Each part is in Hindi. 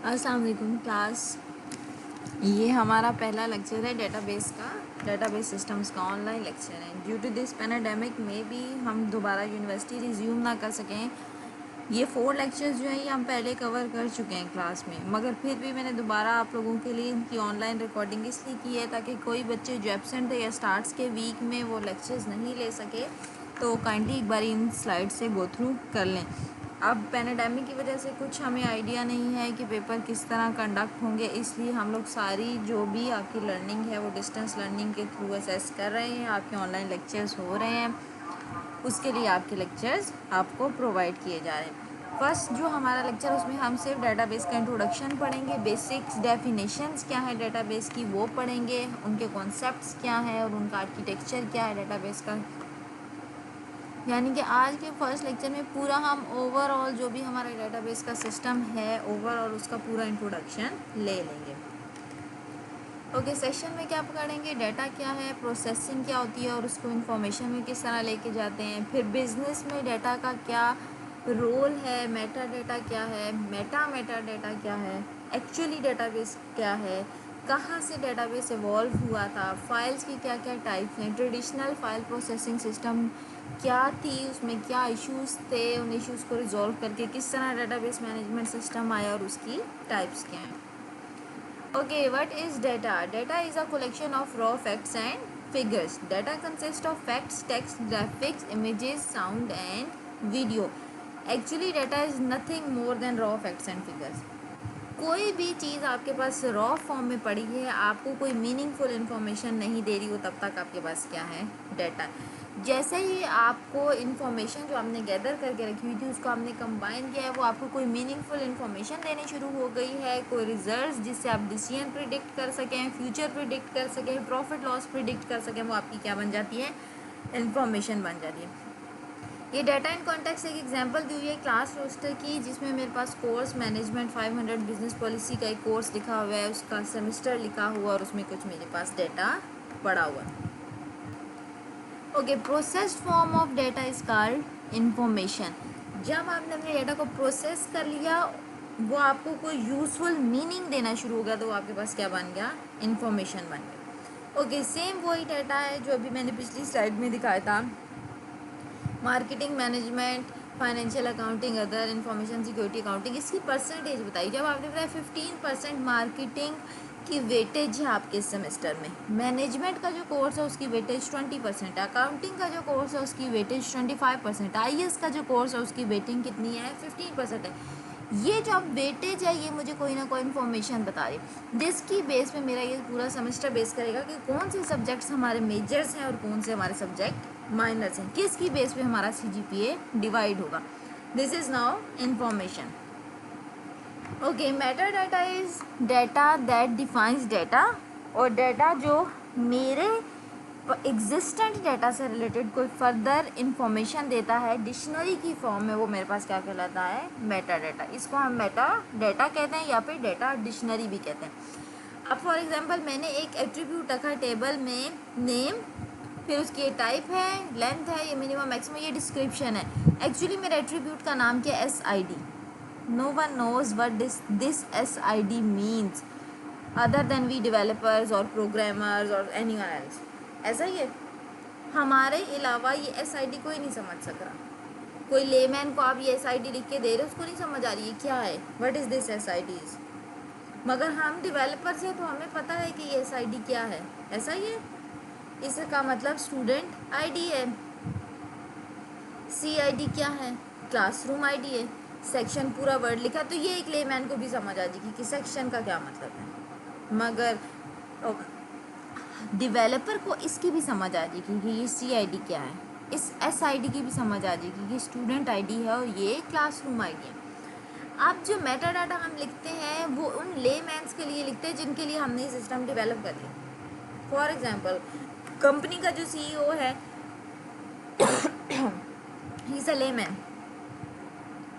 अस्सलाम वालेकुम क्लास। ये हमारा पहला लेक्चर है डेटाबेस सिस्टम्स का ऑनलाइन लेक्चर है। ड्यू टू दिस पैंडेमिक में भी हम दोबारा यूनिवर्सिटी रिज्यूम ना कर सकें। ये 4 लेक्चर्स जो हैं ये हम पहले कवर कर चुके हैं क्लास में, मगर फिर भी मैंने दोबारा आप लोगों के लिए इनकी ऑनलाइन रिकॉर्डिंग इसलिए की है ताकि कोई बच्चे जो एब्सेंट थे या स्टार्ट्स के वीक में वो लेक्चर्स नहीं ले सके तो काइंडली एक बार इन स्लाइड से गो थ्रू कर लें। अब पैंडेमिक की वजह से कुछ हमें आइडिया नहीं है कि पेपर किस तरह कंडक्ट होंगे, इसलिए हम लोग सारी जो भी आपकी लर्निंग है वो डिस्टेंस लर्निंग के थ्रू असेस कर रहे हैं। आपके ऑनलाइन लेक्चर्स हो रहे हैं, उसके लिए आपके लेक्चर्स आपको प्रोवाइड किए जा रहे हैं। फर्स्ट जो हमारा लेक्चर उसमें हम सिर्फ डेटाबेस का इंट्रोडक्शन पढ़ेंगे, बेसिक्स डेफिनेशंस क्या है डेटाबेस की वो पढ़ेंगे, उनके कॉन्सेप्ट्स क्या है और उनका आर्किटेक्चर क्या है डेटाबेस का। यानी कि आज के फर्स्ट लेक्चर में पूरा हम ओवरऑल जो भी हमारा डेटाबेस का सिस्टम है ओवरऑल उसका पूरा इंट्रोडक्शन ले लेंगे। ओके, सेशन में क्या पढ़ेंगे, डाटा क्या है, प्रोसेसिंग क्या होती है और उसको इंफॉर्मेशन में किस तरह लेके जाते हैं। फिर बिजनेस में डाटा का क्या रोल है, मेटा डाटा क्या है, मेटा डाटा क्या है, एक्चुअली डेटाबेस क्या है, कहाँ से डेटाबेस इवॉल्व हुआ था, फाइल्स की क्या क्या टाइप्स हैं, ट्रेडिशनल फाइल प्रोसेसिंग सिस्टम क्या थी, उसमें क्या इश्यूज थे, उन इश्यूज़ को रिजॉल्व करके किस तरह डेटाबेस मैनेजमेंट सिस्टम आया और उसकी टाइप्स क्या हैं। Okay, what is data? Data is a collection of raw facts and figures. Data consists of facts, text, graphics, images, sound and video. Actually, data is nothing more than raw facts and figures. कोई भी चीज़ आपके पास रॉ फॉर्म में पड़ी है, आपको कोई मीनिंगफुल इन्फॉर्मेशन नहीं दे रही हो, तब तक आपके पास क्या है, डाटा। जैसे ही आपको इन्फॉर्मेशन जो आपने गैदर करके रखी हुई थी उसको आपने कंबाइन किया है, वो आपको कोई मीनिंगफुल इन्फॉर्मेशन देनी शुरू हो गई है, कोई रिजल्ट्स जिससे आप डिसीजन प्रिडिक्ट कर सकें, फ्यूचर प्रिडिक्ट कर सकें, प्रॉफिट लॉस प्रिडिक्ट कर सकें, वो आपकी क्या बन जाती है, इन्फॉर्मेशन बन जाती है। ये डाटा इन कॉन्टेक्स्ट एक एग्जांपल दी हुई है क्लास रोस्टर की, जिसमें मेरे पास कोर्स मैनेजमेंट 500 बिजनेस पॉलिसी का एक कोर्स लिखा हुआ है, उसका सेमेस्टर लिखा हुआ और उसमें कुछ मेरे पास डाटा पड़ा हुआ है। Okay, processed form of data is called information. जब आपने अपने डाटा को प्रोसेस कर लिया, वो आपको कोई यूजफुल मीनिंग देना शुरू हो गया, तो वो आपके पास क्या बन गया, इंफॉर्मेशन बन गया। ओके, सेम वही डाटा है जो अभी मैंने पिछली स्लाइड में दिखाया था, marketing management, financial accounting, other information security accounting. इसकी परसेंटेज बताई, जब आपने बताया 15% मार्केटिंग की वेटेज है आपके सेमेस्टर में, मैनेजमेंट का जो कोर्स है उसकी वेटेज 20% है, अकाउंटिंग का जो कोर्स है उसकी वेटेज 25%, IAS का जो कोर्स है उसकी वेटिंग कितनी है, 15% है। ये जो अब वेटेज है ये मुझे कोई ना कोई इन्फॉर्मेशन बता रही है, जिसकी बेस पे मेरा ये पूरा सेमेस्टर बेस करेगा कि कौन से सब्जेक्ट्स हमारे मेजर्स हैं और कौन से हमारे सब्जेक्ट माइनर्स हैं, किसकी बेस पे हमारा CGPA डिवाइड होगा। This is now information. Okay, Meta data is data that defines data, और डाटा जो मेरे एग्जिस्टेंट डाटा से रिलेटेड कोई फर्दर इंफॉर्मेशन देता है डिक्शनरी की फॉर्म में, वो मेरे पास क्या कहलाता है, मेटा डाटा। इसको हम मेटा डाटा कहते हैं या फिर डाटा डिक्शनरी भी कहते हैं। अब फॉर एग्जांपल मैंने एक एट्रीब्यूट रखा टेबल में, नेम, फिर उसकी टाइप है, लेंथ है, ये मिनिमम मैक्सिमम, ये डिस्क्रिप्शन है। एक्चुअली मेरे एट्रीब्यूट का नाम क्या है, SID। No one knows what this SID means other than we developers और प्रोग्रामर्स और एनी वन एल्स। ऐसा ही है, हमारे अलावा ये SID कोई नहीं समझ सक रहा। कोई लेमैन को आप ये SID लिख के दे रहे हो, उसको नहीं समझ आ रही है क्या है, व्हाट इज़ दिस SIDs। मगर हम डेवलपर्स हैं तो हमें पता है कि ये SID क्या है। ऐसा ही है, इसका मतलब स्टूडेंट ID है। CID क्या है, क्लासरूम ID है। सेक्शन पूरा वर्ड लिखा तो ये एक लेमैन को भी समझ आ जाएगी कि सेक्शन का क्या मतलब है, मगर डेवलपर को इसकी भी समझ आ जाएगी कि ये CID क्या है, इस SID की भी समझ आ जाएगी कि ये स्टूडेंट ID है और ये क्लासरूम ID है। अब जो मेटा डाटा हम लिखते हैं वो उन लेमैन्स के लिए लिखते हैं जिनके लिए हमने सिस्टम डेवलप कर लिया। फॉर एग्जांपल कंपनी का जो CEO है, ही इज़ अ लेमैन,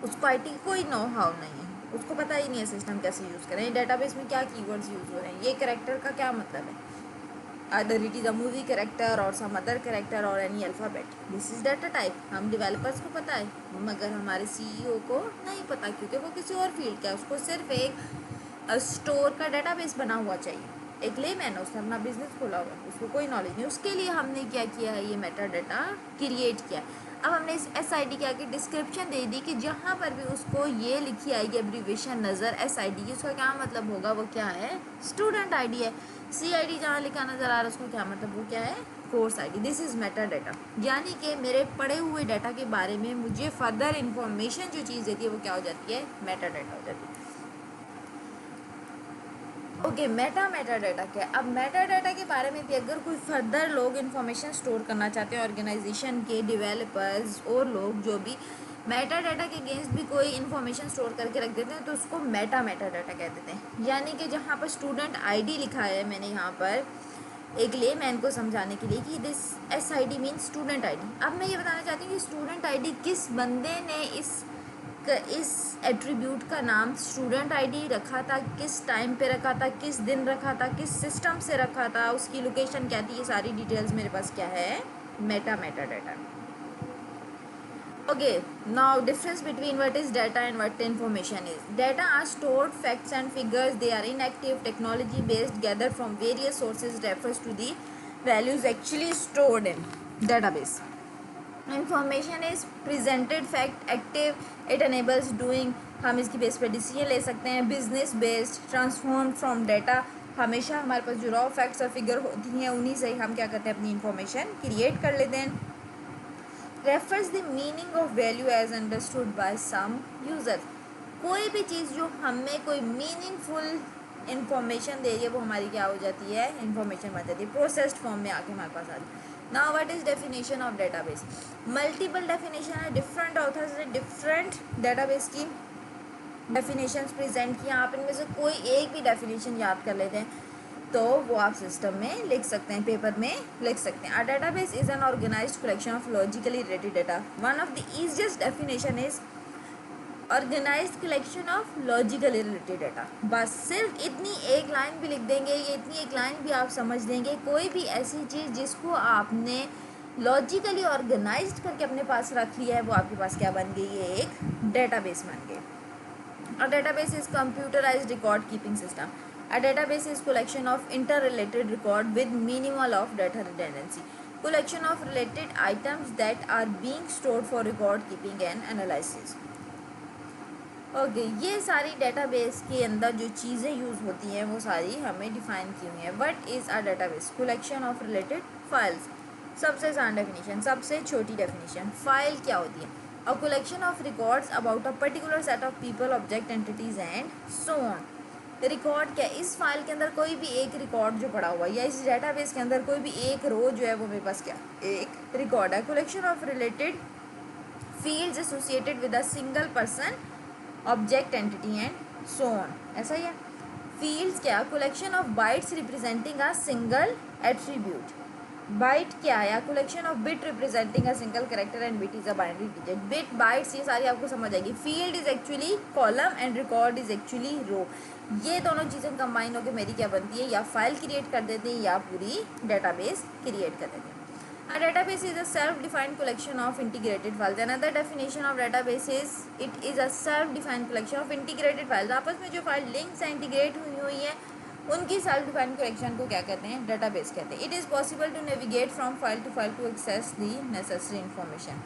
उसको IT की कोई नो हाउ नहीं है, उसको पता ही नहीं है सिस्टम कैसे यूज़ करें, डेटाबेस में क्या कीवर्ड्स यूज़ हो रहे हैं, ये कैरेक्टर का क्या मतलब है, either it is a movie character or some other character or any alphabet, this is data type। हम डेवलपर्स को पता है मगर हमारे CEO को नहीं पता, क्योंकि वो किसी और फील्ड का है, उसको सिर्फ एक स्टोर का डेटाबेस बना हुआ चाहिए। एक लेमैन है, उसने अपना बिजनेस खोला हुआ है, उसको कोई नॉलेज नहीं, उसके लिए हमने क्या किया है, ये मेटा डाटा क्रिएट किया। अब हमने इस SID के आगे डिस्क्रिप्शन दे दी कि जहाँ पर भी उसको ये लिखी आएगी एब्रीवेशन नज़र SID की, उसका क्या मतलब होगा, वो क्या है, स्टूडेंट ID है। CID जहाँ लिखा नज़र आ रहा है उसको क्या मतलब, वो क्या है, course ID। This is Meta data, यानी कि मेरे पढ़े हुए डाटा के बारे में मुझे फर्दर इन्फॉर्मेशन जो चीज़ देती है वो क्या हो जाती है, मेटा डाटा हो जाती है। ओके, मेटा डाटा क्या है। अब मेटा डाटा के बारे में भी अगर कोई फर्दर लोग इन्फॉर्मेशन स्टोर करना चाहते हैं, ऑर्गेनाइजेशन के डेवलपर्स और लोग जो भी मेटा डाटा के अगेंस्ट भी कोई इन्फॉर्मेशन स्टोर करके रख देते हैं तो उसको मेटा डाटा कह देते हैं। यानी कि जहाँ पर स्टूडेंट ID लिखा है, मैंने यहाँ पर एक लेमैन को समझाने के लिए कि this SID mean student ID। अब मैं ये बताना चाहती हूँ कि स्टूडेंट ID किस बंदे ने इस एट्रीब्यूट का नाम स्टूडेंट ID रखा था, किस टाइम पे रखा था, किस दिन रखा था, किस सिस्टम से रखा था, उसकी लोकेशन क्या थी, ये सारी डिटेल्स मेरे पास क्या है, Meta data. Okay, now difference between what is data and what information is. Data are stored facts and figures. They are inactive, technology based, gathered from various sources, refers to the values actually stored in database. Information is presented fact, active, it enables doing, हम इसकी बेस पे डिसीजन ले सकते हैं। Business based, transform from data, हमेशा हमारे पास जो रॉ फैक्ट्स और फिगर होती हैं उन्हीं से हम क्या करते हैं, अपनी इंफॉर्मेशन क्रिएट कर लेते हैं। Refers the meaning of value as understood by some user, कोई भी चीज़ जो हमें कोई मीनिंगफुल इंफॉर्मेशन दे रही है वो हमारी क्या हो जाती है, इंफॉर्मेशन बन जाती है, प्रोसेस्ड फॉर्म में आके हमारे पास आ जाती है। Now what is definition of database, multiple definition है, डिफरेंट ऑथर्स ने डिफरेंट डेटाबेस की डेफिनेशंस प्रेजेंट किया। आप इनमें से कोई एक भी डेफिनेशन याद कर लेते हैं तो वो आप सिस्टम में लिख सकते हैं, पेपर में लिख सकते हैं। A database is an organized collection of logically related data. One of the easiest definition is organized collection of logically related data. बस सिर्फ इतनी एक लाइन भी लिख देंगे, ये इतनी एक लाइन भी आप समझ देंगे, कोई भी ऐसी चीज़ जिसको आपने लॉजिकली ऑर्गेनाइज्ड करके अपने पास रख लिया है वो आपके पास क्या बन गई, ये एक डेटाबेस बन गई। A database is computerized record keeping system. A database is collection of interrelated record with minimal of data redundancy. Collection of related items that are being stored for record keeping and analysis. Okay, ये सारी डेटाबेस के अंदर जो चीज़ें यूज़ होती हैं वो सारी हमें डिफाइन की हुई हैं। What is a database, collection of related files. सबसे आसान डेफिनेशन, सबसे छोटी डेफिनेशन, फाइल क्या होती है, a collection of records about a particular set of people, object, entities and so on. Record क्या, इस फाइल के अंदर कोई भी एक रिकॉर्ड जो पड़ा हुआ है या इस डेटाबेस के अंदर कोई भी एक रो जो है वो मेरे पास क्या, एक रिकॉर्ड है। Collection of related fields associated with a single person, object, entity and so on, ऐसा ही है। फील्ड्स क्या, collection of bytes representing a single attribute. Byte क्या है, collection of bit representing a single character and bit is a binary digit. Bit, bytes, ये सारी आपको समझ आएगी। Field is actually column and record is actually row. ये दोनों चीज़ें कंबाइन होकर मेरी क्या बनती है, या फाइल क्रिएट कर देते हैं या पूरी डेटाबेस क्रिएट कर देते हैं। A database is a self-defined collection of integrated files. Another definition of database is it is a self-defined collection of integrated files. आपस में जो फाइल लिंक्स हैं, इंटीग्रेट हुई हैं, उनकी सेल्फ डिफाइंड कलेक्शन को क्या कहते हैं, डेटाबेस कहते हैं। It is possible to navigate from file to access the necessary information.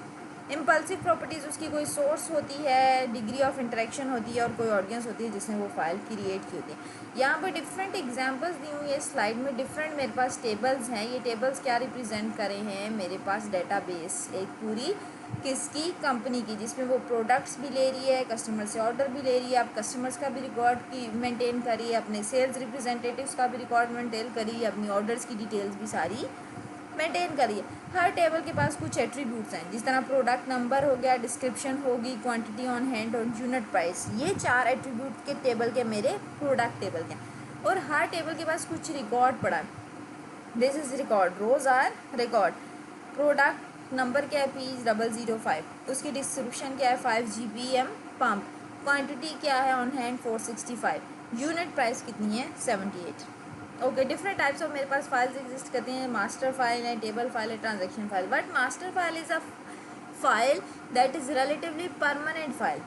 Impulsive properties, उसकी कोई सोर्स होती है, डिग्री ऑफ इंटरेक्शन होती है और कोई ऑडियंस होती है जिसने वो फाइल क्रिएट की होती है। यहाँ पर डिफरेंट एग्जांपल्स दी हुई है स्लाइड में, डिफरेंट मेरे पास टेबल्स हैं। ये टेबल्स क्या रिप्रेजेंट करे हैं, मेरे पास डेटाबेस एक पूरी किसकी, कंपनी की, जिसमें वो प्रोडक्ट्स भी ले रही है, कस्टमर से ऑर्डर भी ले रही है, आप कस्टमर्स का भी रिकॉर्ड की मेंटेन करिए, अपने सेल्स रिप्रेजेंटेटिव्स का भी रिकॉर्ड मेंटेन करिए, अपनी ऑर्डर्स की डिटेल्स भी सारी मेंटेन करिए। हर टेबल के पास कुछ एट्रीब्यूट्स हैं, जिस तरह प्रोडक्ट नंबर हो गया, डिस्क्रिप्शन होगी, क्वांटिटी ऑन हैंड और यूनिट प्राइस। ये 4 एट्रीब्यूट के टेबल के मेरे प्रोडक्ट टेबल के, और हर टेबल के पास कुछ रिकॉर्ड पड़ा है। This is record, rows are record. Product number क्या है, P005, उसकी डिस्क्रिप्शन क्या है, 5 GPM पम्प, क्वांटिटी क्या है ऑन हैंड 465, यूनिट प्राइस कितनी है 78। ओके, डिफरेंट टाइप्स ऑफ मेरे पास फाइल्स एग्जिस्ट करते हैं। मास्टर फाइल है, टेबल फाइल है, transaction file. But master file is a file that is relatively permanent file,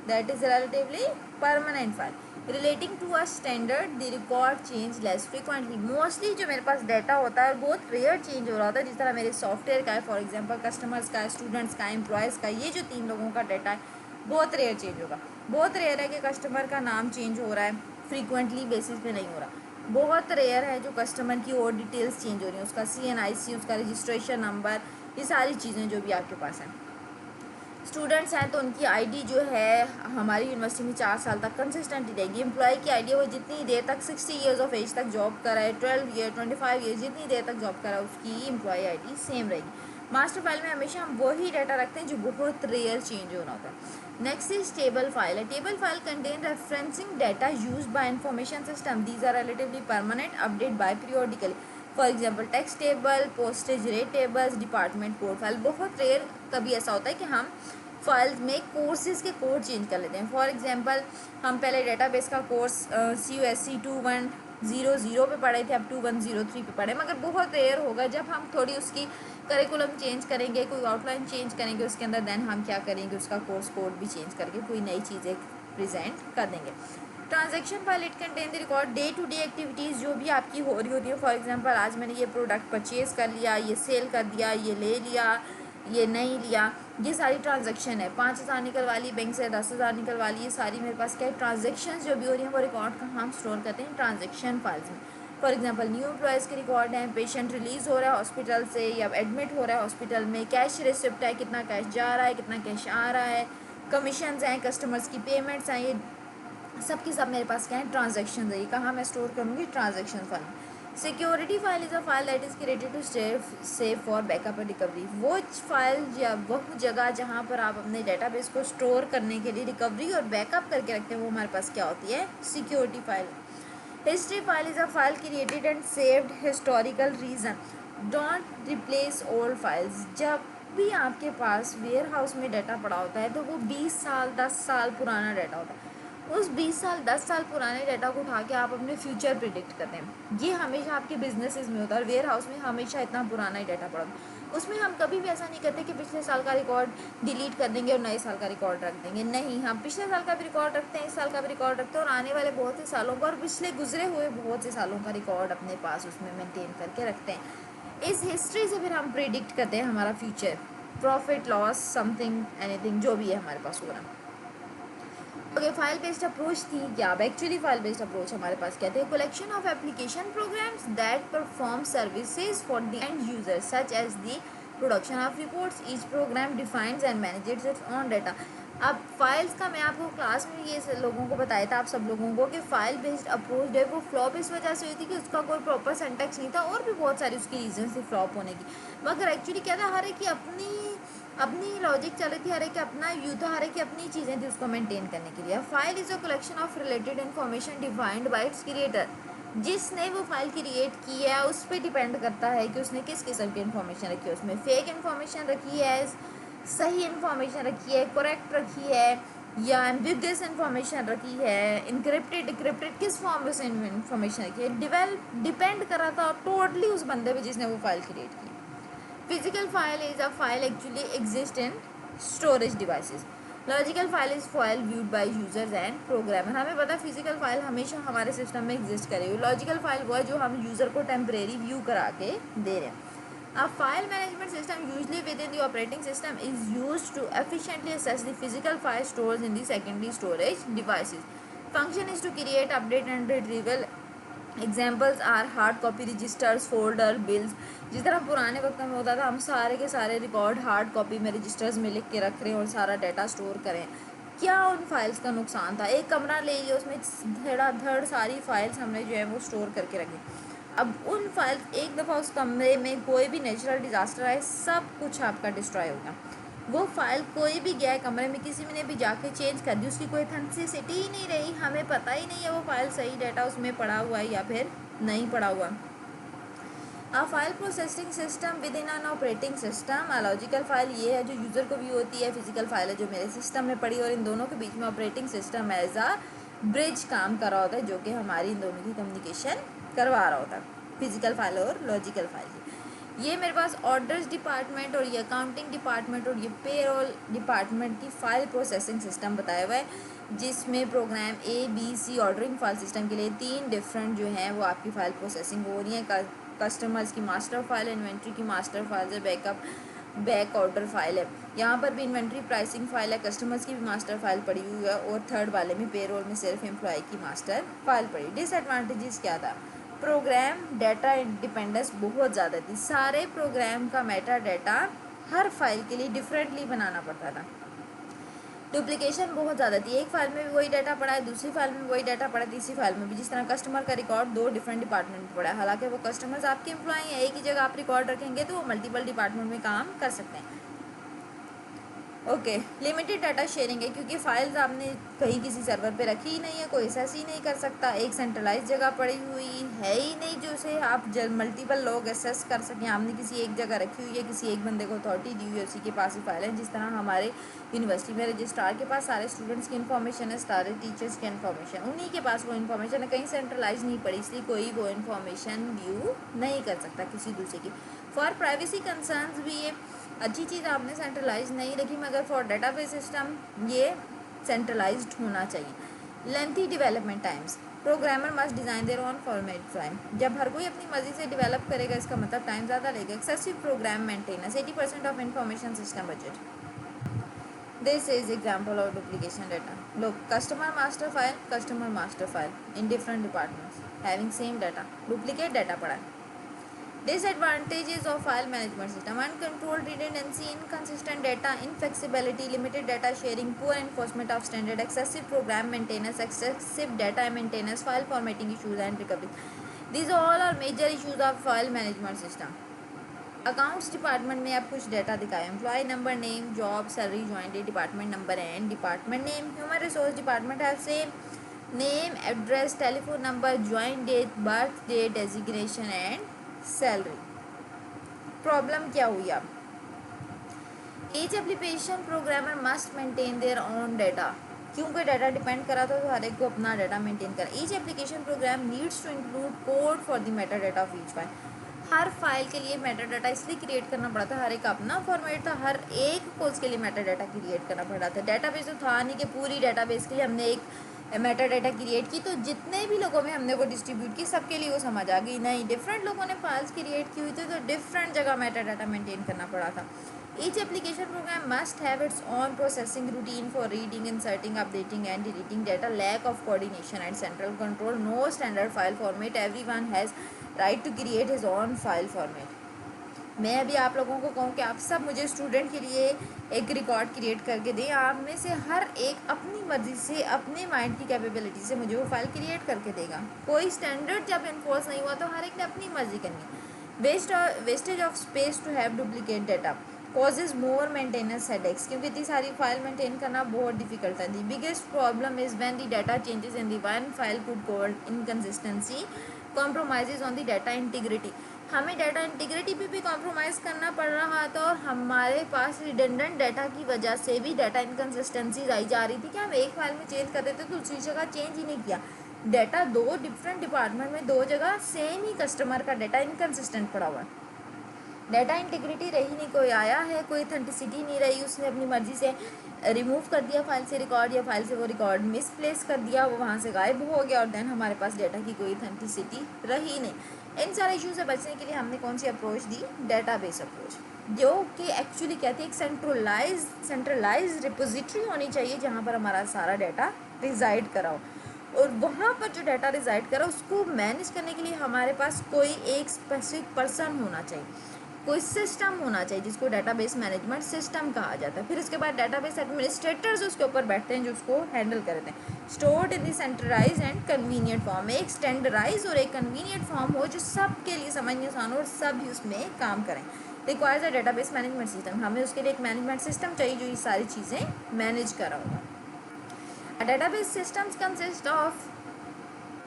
that is relatively permanent file. Relating to a standard the record change less frequently. Mostly जो मेरे पास डाटा होता है बहुत रेयर चेंज हो रहा होता है, जिस तरह मेरे सॉफ्टवेयर का है, फॉर एग्जांपल कस्टमर्स का है, स्टूडेंट्स का, एम्प्लॉयज़ का, ये जो 3 लोगों का डाटा है बहुत रेयर चेंज होगा। बहुत रेयर है कि कस्टमर का नाम चेंज हो रहा है, फ्रीक्वेंटली बेसिस पे नहीं हो रहा। बहुत रेयर है जो कस्टमर की और डिटेल्स चेंज हो रही हैं, उसका CNIC, उसका रजिस्ट्रेशन नंबर, ये सारी चीज़ें जो भी आपके पास हैं। स्टूडेंट्स हैं तो उनकी आईडी जो है हमारी यूनिवर्सिटी में 4 साल तक कंसिस्टेंट ही रहेगी। एम्प्लॉय की आईडी वो जितनी देर तक 60 ईयर्स ऑफ एज तक जॉब करा है, 12 ईयर 25 ईयर जितनी देर तक जॉब करा है उसकी एम्प्लॉय आईडी सेम रहेगी। मास्टर फाइल में हमेशा हम वही डाटा रखते हैं जो बहुत रेयर चेंज होना होता है। नेक्स्ट इज टेबल फाइल है। Table file contain referencing data used by information system, these are relatively permanent, update by periodically. For example tax table, postage rate tables, department code file. बहुत रेयर कभी ऐसा होता है कि हम फाइल्स में कोर्सेज के कोड चेंज कर लेते हैं। फॉर एग्जांपल हम पहले डेटाबेस का कोर्स CUSC 2100 पे पढ़े थे, अब 2103 पे पढ़े, मगर बहुत रेयर होगा जब हम थोड़ी उसकी करिकुलम चेंज करेंगे, कोई आउटलाइन चेंज करेंगे उसके अंदर, देन हम क्या करेंगे उसका कोर्स कोड भी चेंज करके कोई नई चीज़ें प्रेजेंट कर देंगे। Transaction file it contain the record day to day activities जो भी आपकी हो रही होती है। फॉर एग्जांपल आज मैंने ये प्रोडक्ट परचेज़ कर लिया, ये सेल कर दिया, ये ले लिया, ये नहीं लिया, ये सारी ट्रांजैक्शन है। 5,000 निकलवा ली बैंक से, 10,000 निकलवा ली, ये सारी मेरे पास क्या है ट्रांजैक्शन जो भी हो रही हैं वो रिकॉर्ड का हम स्टोर करते हैं ट्रांजैक्शन फाइल्स में। फॉर एग्जांपल न्यू एम्प्लॉयज़ के रिकॉर्ड हैं, पेशेंट रिलीज़ हो रहा है हॉस्पिटल से या एडमिट हो रहा है हॉस्पिटल में, कैश रिसिप्ट है, कितना कैश जा रहा है, कितना कैश आ रहा है, कमीशंस हैं, कस्टमर्स की पेमेंट्स हैं, ये सब की सब मेरे पास क्या है ट्रांजैक्शन है। ये कहाँ मैं स्टोर करूँगी transaction file. Security file is a file that is created to save for backup और रिकवरी। वो फाइल या वह जगह जहाँ पर आप अपने डेटाबेस को स्टोर करने के लिए रिकवरी और बैकअप करके रखते हैं वो हमारे पास क्या होती है security file. History file is a file created and saved historical reason, don't replace old files. जब भी आपके पास वेयर हाउस में डाटा पड़ा होता है तो वो 20 साल 10 साल पुराना डाटा होता है। उस 20 साल 10 साल पुराने डाटा को उठा के आप अपने फ्यूचर प्रिडिक्ट करते हैं। ये हमेशा आपके बिजनेसेस में होता है और वेयर हाउस में हमेशा इतना पुराना ही डाटा पड़ा होता है। उसमें हम कभी भी ऐसा नहीं करते कि पिछले साल का रिकॉर्ड डिलीट कर देंगे और नए साल का रिकॉर्ड रख देंगे। नहीं, हम पिछले साल का भी रिकॉर्ड रखते हैं, इस साल का भी रिकॉर्ड रखते हैं और आने वाले बहुत से सालों का और पिछले गुजरे हुए बहुत से सालों का रिकॉर्ड अपने पास उसमें मेंटेन करके रखते हैं। इस हिस्ट्री से फिर हम प्रिडिक्ट करते हैं हमारा future, profit loss something anything जो भी है हमारे पास हो रहा। ओके, फाइल बेस्ड अप्रोच थी क्या? अब एक्चुअली फाइल बेस्ड अप्रोच हमारे पास क्या थे? Collection of application programs that perform services for the end user such as the production of reports. Each program defines and manages its own data. अब फाइल्स का मैं आपको क्लास में ये लोगों को बताया था, आप सब लोगों को, कि फाइल बेस्ड अप्रोच जो है वो फ्लॉप इस वजह से हुई थी कि उसका कोई प्रॉपर सिंटैक्स नहीं था और भी बहुत सारी उसकी रीजन थी फ्लॉप होने की। मगर एक्चुअली क्या था, हर एक की अपनी अपनी लॉजिक चल रही थी, हर एक अपना व्यू था, हर एक अपनी चीज़ें थी उसको मेंटेन करने के लिए। File is a collection of related information defined by it's creator. जिसने वो फाइल क्रिएट की है उस पर डिपेंड करता है कि उसने किस किस्म की इन्फॉर्मेशन रखी है। उसमें फेक इन्फॉर्मेशन रखी है, सही इन्फॉर्मेशन रखी है, करेक्ट रखी है, या एम्बिगुअस इन्फॉर्मेशन रखी है, इनक्रिप्टेड डिक्रिप्टेड, किस फॉर्म में से इन्फॉर्मेशन रखी है, डिपेंड कर रहा था टोटली उस बंदे पे जिसने वो फाइल क्रिएट की। Physical file is a file actually exists in storage devices. Logical file is file viewed by users and programmer. हमें पता है फिजिकल फाइल हमेशा हमारे सिस्टम में एग्जिस्ट करेगी। लॉजिकल फाइल वो है जो हम यूज़र को टेम्परेरी व्यू करा के दे रहे हैं। A file management system usually within the operating system is used to efficiently access the physical file stores in the secondary storage devices. Function is to create, update and retrieval. Examples are hard copy registers, folder, bills. जिस तरह पुराने वक्त में होता था हम सारे के सारे रिकॉर्ड हार्ड कॉपी में रजिस्टर्स में लिख के रख रहे हैं और सारा डाटा स्टोर करें। क्या उन फाइल्स का नुकसान था? एक कमरा ले लिया, उसमें धड़ाधड़ सारी फाइल्स हमने जो है वो स्टोर करके रखी। अब उन फाइल्स एक दफ़ा उस कमरे में कोई भी नेचुरल डिज़ास्टर आए सब कुछ आपका डिस्ट्रॉय होगा। वो फाइल कोई भी गया कमरे में, किसी ने भी जाके चेंज कर दी, उसकी कोई ऑथेंटिसिटी ही नहीं रही, हमें पता ही नहीं है वो फाइल सही डाटा उसमें पड़ा हुआ है या फिर नहीं पड़ा हुआ। Uh file processing system with in an operating system. Logical file ये है जो यूज़र को व्यू होती है, फिजिकल फाइल है जो मेरे सिस्टम में पड़ी, और इन दोनों के बीच में operating system as a bridge काम कर रहा होता है जो कि हमारी इन दोनों की कम्युनिकेशन करवा रहा होता है, फिजिकल फाइल और लॉजिकल फाइल की। ये मेरे पास ऑर्डर्स डिपार्टमेंट और ये अकाउंटिंग डिपार्टमेंट और ये पेरोल डिपार्टमेंट की फ़ाइल प्रोसेसिंग सिस्टम बताया हुआ है, जिसमें program ABC ordering file system के लिए 3 डिफरेंट जो हैं वो आपकी फ़ाइल प्रोसेसिंग हो रही है। कस्टमर्स की मास्टर फाइल, इन्वेंट्री की मास्टर फाइल है, बैक ऑर्डर फाइल है। यहाँ पर भी इन्वेंट्री प्राइसिंग फाइल है, कस्टमर्स की भी मास्टर फाइल पड़ी हुई है, और थर्ड वाले में पेरोल में सिर्फ एम्प्लॉय की मास्टर फाइल पड़ी। डिसएडवांटेजेस क्या था? प्रोग्राम डाटा इंडिपेंडेंस बहुत ज़्यादा थी। सारे प्रोग्राम का मेटा डाटा हर फाइल के लिए डिफरेंटली बनाना पड़ता था। डुप्लीकेशन बहुत ज़्यादा थी, एक फाइल में भी वही डाटा पड़ा है, दूसरी फाइल में वही डाटा पड़ा है, तीसरी फाइल में भी। जिस तरह कस्टमर का रिकॉर्ड 2 डिफरेंट डिपार्टमेंट में पड़ा है, हालांकि वो कस्टमर्स आपके एम्प्लॉय हैं, एक ही जगह आप रिकॉर्ड रखेंगे तो वो मल्टीपल डिपार्टमेंट में काम कर सकते हैं। ओके, लिमिटेड डाटा शेयरिंग है, क्योंकि फाइल्स आपने कहीं किसी सर्वर पे रखी ही नहीं है, कोई एक्सेस ही नहीं कर सकता, एक सेंट्रलाइज जगह पड़ी हुई है ही नहीं जो से आप मल्टीपल लोग एक्सेस कर सकें। आपने किसी एक जगह रखी हुई है, किसी एक बंदे को अथॉरिटी दी हुई है, उसी के पास ही फाइल है। जिस तरह हमारे यूनिवर्सिटी में रजिस्ट्रार के पास सारे स्टूडेंट्स की इन्फॉर्मेशन है, सारे टीचर्स की इन्फॉर्मेशन, उन्हीं के पास वो इन्फॉर्मेशन है, कहीं सेंट्रलाइज नहीं पड़ी, इसलिए कोई वो इन्फॉर्मेशन व्यू नहीं कर सकता किसी दूसरे की। फॉर प्राइवेसी कंसर्न्स भी ये अच्छी चीज़ आपने सेंट्रलाइज नहीं रखी, मगर फॉर डेटाबेस सिस्टम ये सेंट्रलाइज्ड होना चाहिए। Lengthy development times, programmer must design their own format time. जब हर कोई अपनी मर्जी से डेवलप करेगा, इसका मतलब टाइम ज़्यादा लगेगा। Excessive program maintenance, 80% of information system budget. This is example of duplication data. लोग customer master file in different departments having same data, duplicate data पड़ा है। Disadvantages of file management system: uncontrolled redundancy, inconsistent data, inflexibility, limited data sharing, poor enforcement of standard, excessive program maintenance, excessive data maintenance, file formatting issues and recovery. These all are major issues of file management system. Accounts department में आप कुछ डाटा दिखाएं, employee number, name, job, salary, join date, department number and department name. Human resource department have same name, address, telephone number, join date, birth date, designation and salary. Problem क्या हुई? अब each application programmer must maintain their own data, क्योंकि डाटा डिपेंड करा तो हर एक को अपना डाटा मेंटेन करा। Each application program needs to include code for the Meta data of each file. Her file के लिए मेटा डाटा इसलिए क्रिएट करना पड़ा था, हर एक अपना फॉर्मेट था, हर एक को उसके लिए मेटा डाटा क्रिएट करना पड़ रहा था। डाटाबेस तो था नहीं कि पूरी डाटाबेस के लिए हमने एक मेटा डाटा क्रिएट की तो जितने भी लोगों में हमने वो डिस्ट्रीब्यूट की सबके लिए वो समझ आ गई। नहीं, डिफरेंट लोगों ने फाइल्स क्रिएट की हुई थी तो डिफरेंट जगह मेटा डाटा मेंटेन करना पड़ा था। Each application program must have its own processing routine for reading, inserting, updating and deleting data. Lack of coordination and central control. No standard file format. Everyone has right to create his own file format. मैं अभी आप लोगों को कहूँ कि आप सब मुझे स्टूडेंट के लिए एक रिकॉर्ड क्रिएट करके दें, आप में से हर एक अपनी मर्जी से, अपने माइंड की कैपेबिलिटी से मुझे वो फाइल क्रिएट करके देगा। कोई स्टैंडर्ड जब इन्फोर्स नहीं हुआ तो हर एक ने अपनी मर्जी करनी। Wastage of space to have duplicate data causes more maintenance headaches, क्योंकि इतनी सारी फाइल मेंटेन करना बहुत डिफिकल्ट है। The biggest problem is when the data changes in the one file could called inconsistency compromises on the data integrity. हमें डाटा इंटीग्रिटी पे भी कॉम्प्रोमाइज़ करना पड़ रहा था और हमारे पास रिडंडेंट डाटा की वजह से भी डाटा इनकन्सिस्टेंसीज आई जा रही थी कि हम एक फाइल में चेंज कर देते तो दूसरी जगह चेंज ही नहीं किया। डाटा 2 डिफरेंट डिपार्टमेंट में 2 जगह सेम ही कस्टमर का डाटा इनकन्सिस्टेंट पड़ा हुआ है। डाटा इंटीग्रिटी रही नहीं, कोई आया है, कोई ऑथेंटिसिटी नहीं रही, उसने अपनी मर्जी से रिमूव कर दिया फाइल से रिकॉर्ड, या फाइल से वो रिकॉर्ड मिसप्लेस कर दिया, वो वहाँ से गायब हो गया और देन हमारे पास डाटा की कोई ऑथेंटिसिटी रही नहीं। इन सारे इशू से बचने के लिए हमने कौन सी अप्रोच दी? डाटाबेस अप्रोच, जो कि एक्चुअली क्या थी, एक सेंट्रलाइज रिपोजिटरी होनी चाहिए जहाँ पर हमारा सारा डाटा रिजाइड करा हो, और वहाँ पर जो डाटा रिजाइड करा उसको मैनेज करने के लिए हमारे पास कोई एक स्पेसिफिक पर्सन होना चाहिए, कोई सिस्टम होना चाहिए जिसको डेटाबेस मैनेजमेंट सिस्टम कहा जाता है। फिर उसके बाद डेटाबेस एडमिनिस्ट्रेटर्स उसके ऊपर बैठते हैं जो उसको हैंडल करते हैं। Stored in the centralize and convenient form, एक स्टैंडर्डाइज और एक कन्वीनियंट फॉर्म हो जो सबके लिए समझने आसान हो और सब ही उसमें काम करें। Requires a database management system, हमें उसके लिए एक मैनेजमेंट सिस्टम चाहिए जो ये सारी चीज़ें मैनेज करा होगा। Database systems consist of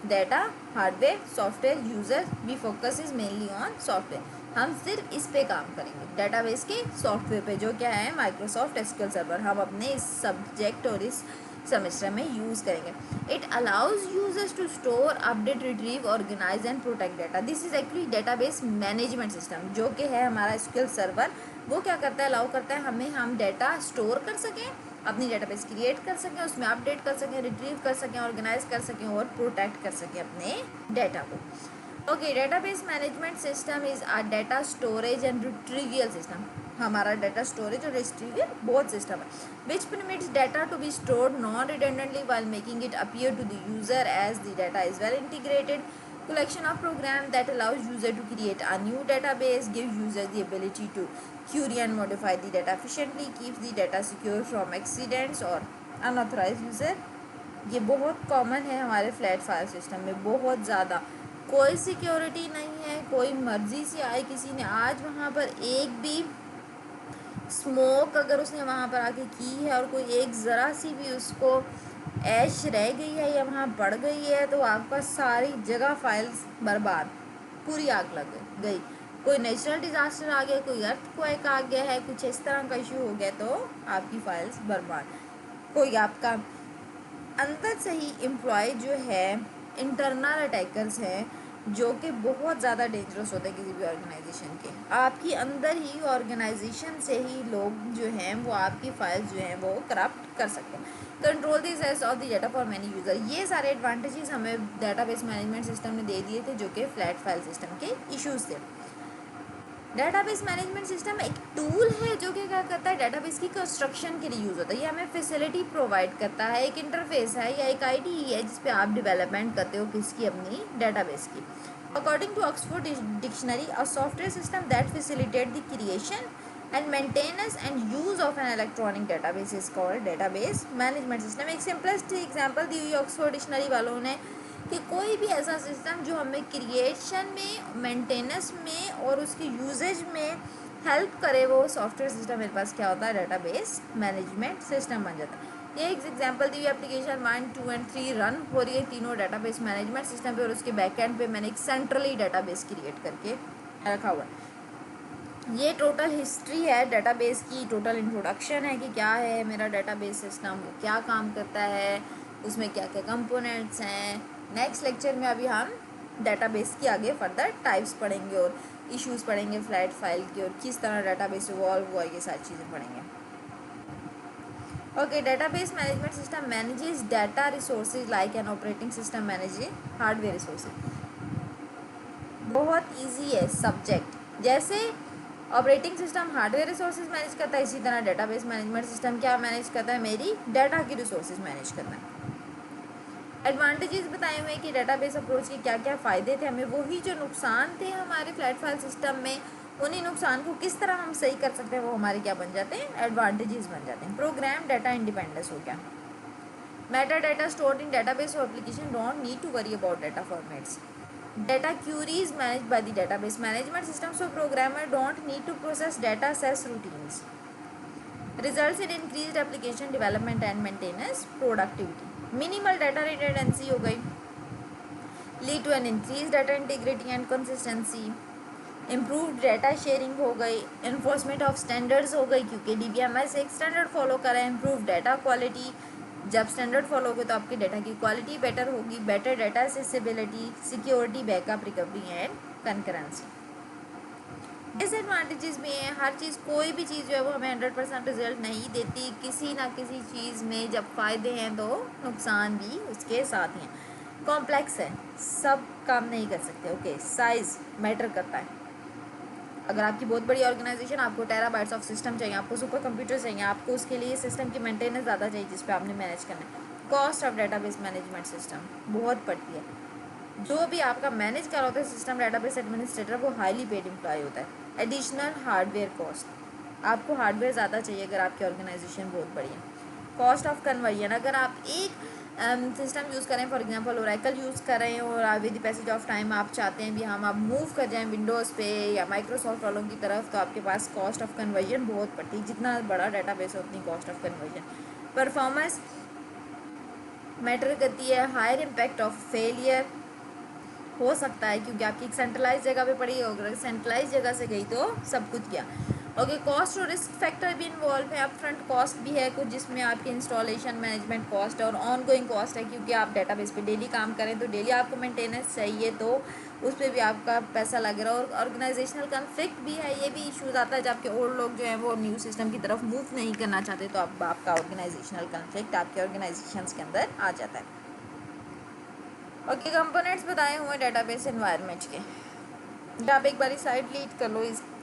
data, hardware, software, user. We focus is mainly on software, हम सिर्फ इस पे काम करेंगे डेटाबेस के सॉफ्टवेयर पे, जो क्या है माइक्रोसॉफ्ट एसक्यूएल सर्वर। हम अपने इस सब्जेक्ट और इस सेमेस्टर में यूज़ करेंगे। It allows users to store, update, retrieve, organize and protect data. This is actually database management system, जो कि है हमारा एसक्यूएल सर्वर। वो क्या करता है, अलाउ करता है हमें हम डेटा स्टोर कर सकें, अपनी डेटाबेस क्रिएट कर सकें, उसमें अपडेट कर सकें, रिट्रीव कर सकें, ऑर्गेनाइज कर सकें और प्रोटेक्ट कर सकें अपने डाटा को। Okay, database management system is a data storage and retrieval system. हमारा डाटा स्टोरेज और रिट्रीवियल बहुत सिस्टम है, which permits data to be stored non redundantly while making it appear to the user as the data is well integrated collection of program that allows user to create a new database, gives user the ability to query and modify the data efficiently, keeps the data secure from accidents or unauthorized user। ये बहुत कॉमन है हमारे फ्लैट फाइल सिस्टम में, बहुत ज़्यादा। कोई सिक्योरिटी नहीं है, कोई मर्जी से आए, किसी ने आज वहाँ पर एक भी स्मोक अगर उसने वहाँ पर आके की है और कोई एक ज़रा सी भी उसको ऐश रह गई है या वहाँ बढ़ गई है, तो आपका सारी जगह फाइल्स बर्बाद, पूरी आग लग गई। कोई नेचुरल डिज़ास्टर आ गया, कोई अर्थक्वेक आ गया है, कुछ इस तरह का इशू हो गया, तो आपकी फाइल्स बर्बाद। कोई आपका अंदर से ही एम्प्लॉय जो है, इंटरनल अटैकर्स हैं जो कि बहुत ज़्यादा डेंजरस होते हैं किसी भी ऑर्गेनाइजेशन के। आपकी अंदर ही ऑर्गेनाइजेशन से ही लोग जो हैं वो आपकी फाइल्स जो हैं वो करप्ट कर सकते हैं। Control the access of the data for many user, ये सारे एडवांटेजेस हमें डाटाबेस मैनेजमेंट सिस्टम ने दे दिए थे, जो कि फ्लैट फाइल सिस्टम के इश्यूज थे। डाटाबेस मैनेजमेंट सिस्टम एक टूल है जो कि क्या करता है, डाटाबेस की कंस्ट्रक्शन के लिए यूज़ होता है। ये हमें फैसिलिटी प्रोवाइड करता है, एक इंटरफेस है या एक आईडी है जिस पे आप डेवलपमेंट करते हो किसकी, अपनी डाटाबेस की। According to Oxford dictionary, a software system that facilitate the creation and maintenance and use of an electronic database is called database management system. एक सिंपलेस्ट एग्जांपल दी हुई ऑक्सफोर्ड डिक्शनरी वालों ने कि कोई भी ऐसा सिस्टम जो हमें क्रिएशन में, मेंटेनेंस में और उसकी यूजेज में हेल्प करे, वो सॉफ्टवेयर सिस्टम मेरे पास क्या होता है, डाटाबेस मैनेजमेंट सिस्टम बन जाता है। ये एक एग्जांपल दी हुई एप्लीकेशन 1, 2 एंड 3 रन हो रही है तीनों डाटाबेस मैनेजमेंट सिस्टम पे, और उसके बैकएंड पे मैंने एक सेंट्रली डाटाबेस क्रिएट करके रखा हुआ है। ये टोटल हिस्ट्री है डाटाबेस की, टोटल इंट्रोडक्शन है कि क्या है मेरा डाटाबेस सिस्टम, वो क्या काम करता है, उसमें क्या क्या कंपोनेंट्स हैं। नेक्स्ट लेक्चर में अभी हम डाटाबेस की आगे फर्दर टाइप्स पढ़ेंगे और इश्यूज पढ़ेंगे फ्लैट फाइल की, और किस तरह डाटाबेस इवॉल्व हुआ, ये सारी चीज़ें पढ़ेंगे। Okay, database management system manages data resources like an operating system manages hardware resources. बहुत ईजी है सब्जेक्ट, जैसे operating system hardware resources manage करता है, इसी तरह डाटाबेस मैनेजमेंट सिस्टम क्या मैनेज करता है, मेरी डाटा की रिसोर्सेज मैनेज करता है। एडवांटेजेस बताए हुए कि डाटाबेस अप्रोच के क्या क्या फ़ायदे थे, हमें वही जो नुकसान थे हमारे फ्लैट फाइल सिस्टम में, उन्हीं नुकसान को किस तरह हम सही कर सकते हैं, वो हमारे क्या बन जाते हैं, एडवांटेजेस बन जाते हैं। प्रोग्राम डाटा इंडिपेंडेंस हो गया, meta data stored in database और application don't need to worry about data formats. Data queries managed by the database management system, so programmer don't need to process data access routines. Results in increased application development and maintenance productivity. Minimal data redundancy हो गई, lead to an increased data integrity and consistency. Improved data sharing हो गई, enforcement of standards हो गई क्योंकि DBMS एक standard follow कर रहा है। Improved data quality, जब स्टैंडर्ड फॉलो होगे तो आपके डाटा की क्वालिटी बेटर होगी। Better data accessibility, security, backup, recovery and concurrency. Disadvantages भी हैं, हर चीज़, कोई भी चीज़ जो है वो हमें 100% रिजल्ट नहीं देती, किसी ना किसी चीज़ में जब फ़ायदे हैं तो नुकसान भी उसके साथ हैं। कॉम्प्लेक्स है, सब काम नहीं कर सकते। ओके, साइज़ मैटर करता है। अगर आपकी बहुत बड़ी ऑर्गेनाइजेशन, आपको टेराबाइट्स ऑफ सिस्टम चाहिए, आपको सुपर कंप्यूटर चाहिए, आपको उसके लिए सिस्टम की मेंटेनेंस ज़्यादा चाहिए जिस पे आपने मैनेज करना है। Cost of database management system बहुत पड़ती है। जो भी आपका मैनेज कर रहा होता है सिस्टम, डाटाबेस एडमिनिस्ट्रेटर, वो हाईली पेड एम्प्लॉय होता है। एडिशनल हार्डवेयर कॉस्ट, आपको हार्डवेयर ज़्यादा चाहिए अगर आपकी ऑर्गेनाइजेशन बहुत बड़ी है। कॉस्ट ऑफ कन्वर्जन, अगर आप एक सिस्टम यूज़ करें, फॉर एग्जांपल ओरेकल यूज़ कर रहे हैं और with the passage of time आप चाहते हैं भी हम आप मूव कर जाएं विंडोज़ पे या माइक्रोसॉफ्ट वालों की तरफ, तो आपके पास कॉस्ट ऑफ कन्वर्जन बहुत पड़ती है। जितना बड़ा डाटाबेस हो उतनी cost of conversion. Performance matter करती है, हायर इम्पैक्ट ऑफ फेलियर हो सकता है क्योंकि आपकी एक सेंट्रलाइज जगह पे पड़ी है, अगर सेंट्रलाइज जगह से गई तो सब कुछ गया। ओके, कॉस्ट और रिस्क फैक्टर भी इन्वॉल्व है, अप फ्रंट कॉस्ट भी है कुछ, जिसमें आपकी इंस्टॉलेशन मैनेजमेंट कॉस्ट है और ऑन गोइंग कॉस्ट है, क्योंकि आप डेटाबेस पे डेली काम करें तो डेली आपको मेंटेनेंस चाहिए, तो उस पर भी आपका पैसा लग रहा है। और ऑर्गेनाइजेशनल कन्फ्लिक्ट भी है, ये भी इश्यूज आता है जब आपके ओल्ड लोग जो हैं वो न्यू सिस्टम की तरफ मूव नहीं करना चाहते, तो आपका ऑर्गेनाइजेशनल कन्फ्लिक्ट आपके ऑर्गेनाइजेशन के अंदर आ जाता है। ओके, कंपोनेंट्स बताए हुए डेटाबेस एनवायरनमेंट के, आप एक बारी साइड लीड कर लो,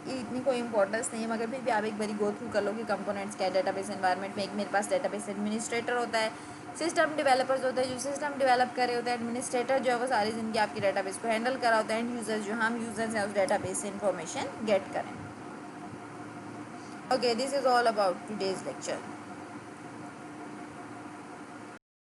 इतनी कोई इंपॉर्टेंस नहीं है, मगर फिर भी आप एक बारी गो थ्रू कर लो कि कंपोनेंट्स क्या है डेटाबेस एनवायरनमेंट में। एक मेरे पास डेटाबेस एडमिनिस्ट्रेटर होता है, सिस्टम डेवलपर्स होते हैं जो सिस्टम डेवलप करे होते हैं, एडमिनिस्ट्रेटर जो है वो सारी ज़िंदगी आपकी डेटाबेस को हैंडल करा होता है, एंड यूजर्स जो हम यूजर्स हैं उस डेटाबेस से इंफॉर्मेशन गेट करें। Okay, this is all about today's lecture.